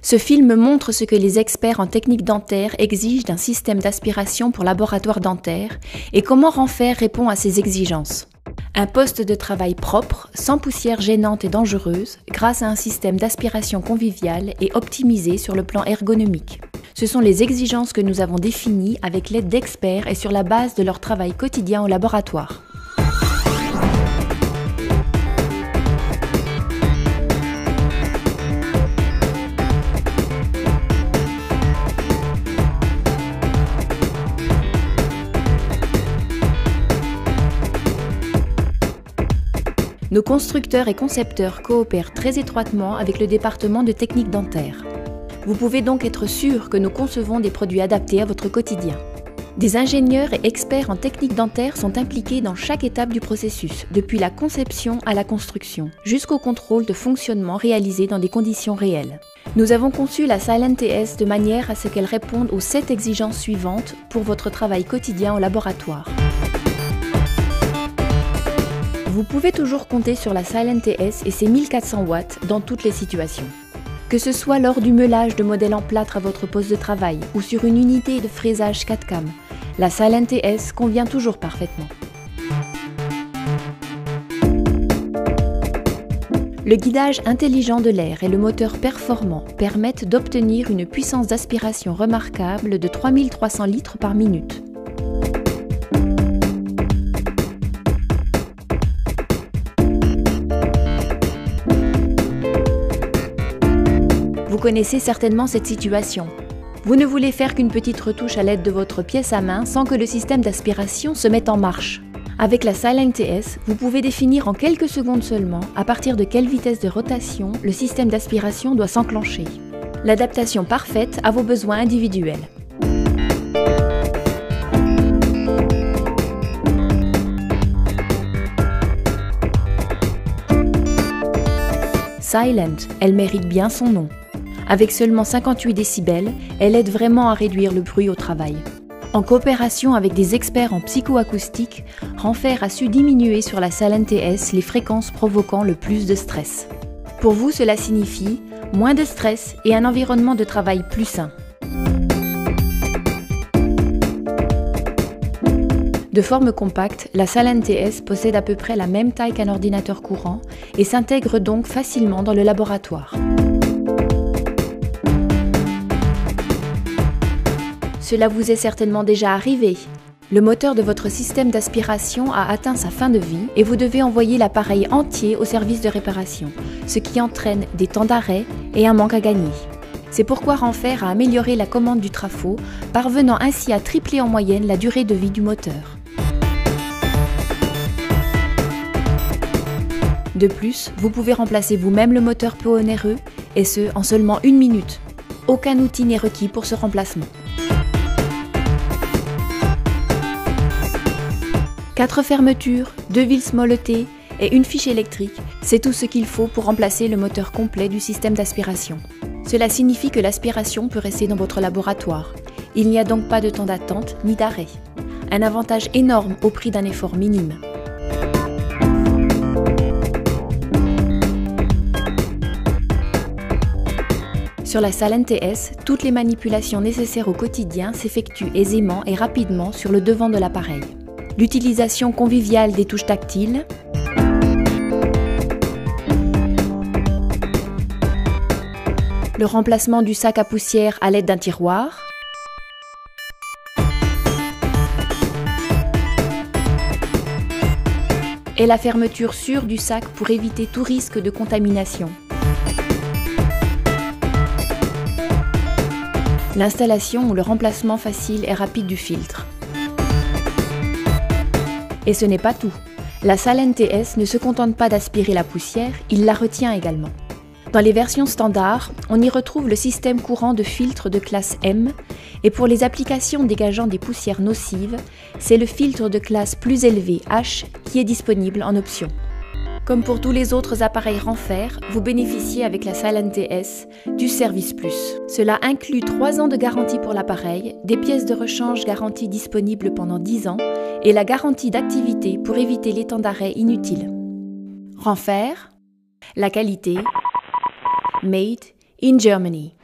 Ce film montre ce que les experts en technique dentaire exigent d'un système d'aspiration pour laboratoire dentaire et comment Ranfair répond à ces exigences. Un poste de travail propre, sans poussière gênante et dangereuse, grâce à un système d'aspiration convivial et optimisé sur le plan ergonomique. Ce sont les exigences que nous avons définies avec l'aide d'experts et sur la base de leur travail quotidien au laboratoire. Nos constructeurs et concepteurs coopèrent très étroitement avec le département de technique dentaire. Vous pouvez donc être sûr que nous concevons des produits adaptés à votre quotidien. Des ingénieurs et experts en technique dentaire sont impliqués dans chaque étape du processus, depuis la conception à la construction, jusqu'au contrôle de fonctionnement réalisé dans des conditions réelles. Nous avons conçu la Silent TS de manière à ce qu'elle réponde aux 7 exigences suivantes pour votre travail quotidien au laboratoire. Vous pouvez toujours compter sur la Silent TS et ses 1400 watts dans toutes les situations. Que ce soit lors du meulage de modèles en plâtre à votre poste de travail ou sur une unité de fraisage 4cam, la Silent TS convient toujours parfaitement. Le guidage intelligent de l'air et le moteur performant permettent d'obtenir une puissance d'aspiration remarquable de 3300 litres par minute. Vous connaissez certainement cette situation. Vous ne voulez faire qu'une petite retouche à l'aide de votre pièce à main sans que le système d'aspiration se mette en marche. Avec la Silent TS, vous pouvez définir en quelques secondes seulement à partir de quelle vitesse de rotation le système d'aspiration doit s'enclencher. L'adaptation parfaite à vos besoins individuels. Silent, elle mérite bien son nom. Avec seulement 58 décibels, elle aide vraiment à réduire le bruit au travail. En coopération avec des experts en psychoacoustique, Ranfair a su diminuer sur la Silent TS les fréquences provoquant le plus de stress. Pour vous, cela signifie moins de stress et un environnement de travail plus sain. De forme compacte, la Silent TS possède à peu près la même taille qu'un ordinateur courant et s'intègre donc facilement dans le laboratoire. Cela vous est certainement déjà arrivé. Le moteur de votre système d'aspiration a atteint sa fin de vie et vous devez envoyer l'appareil entier au service de réparation, ce qui entraîne des temps d'arrêt et un manque à gagner. C'est pourquoi Ranfair a amélioré la commande du trafo, parvenant ainsi à tripler en moyenne la durée de vie du moteur. De plus, vous pouvez remplacer vous-même le moteur peu onéreux, et ce en seulement 1 minute. Aucun outil n'est requis pour ce remplacement. 4 fermetures, 2 vis smolletées et une fiche électrique, c'est tout ce qu'il faut pour remplacer le moteur complet du système d'aspiration. Cela signifie que l'aspiration peut rester dans votre laboratoire. Il n'y a donc pas de temps d'attente ni d'arrêt. Un avantage énorme au prix d'un effort minime. Sur la Silent TS, toutes les manipulations nécessaires au quotidien s'effectuent aisément et rapidement sur le devant de l'appareil. L'utilisation conviviale des touches tactiles, le remplacement du sac à poussière à l'aide d'un tiroir, et la fermeture sûre du sac pour éviter tout risque de contamination. L'installation ou le remplacement facile et rapide du filtre. Et ce n'est pas tout. La Silent TS ne se contente pas d'aspirer la poussière, il la retient également. Dans les versions standards, on y retrouve le système courant de filtre de classe M, et pour les applications dégageant des poussières nocives, c'est le filtre de classe plus élevée H qui est disponible en option. Comme pour tous les autres appareils Ranfair, vous bénéficiez avec la Silent TS du Service Plus. Cela inclut 3 ans de garantie pour l'appareil, des pièces de rechange garanties disponibles pendant 10 ans et la garantie d'activité pour éviter les temps d'arrêt inutiles. Ranfair, la qualité, made in Germany.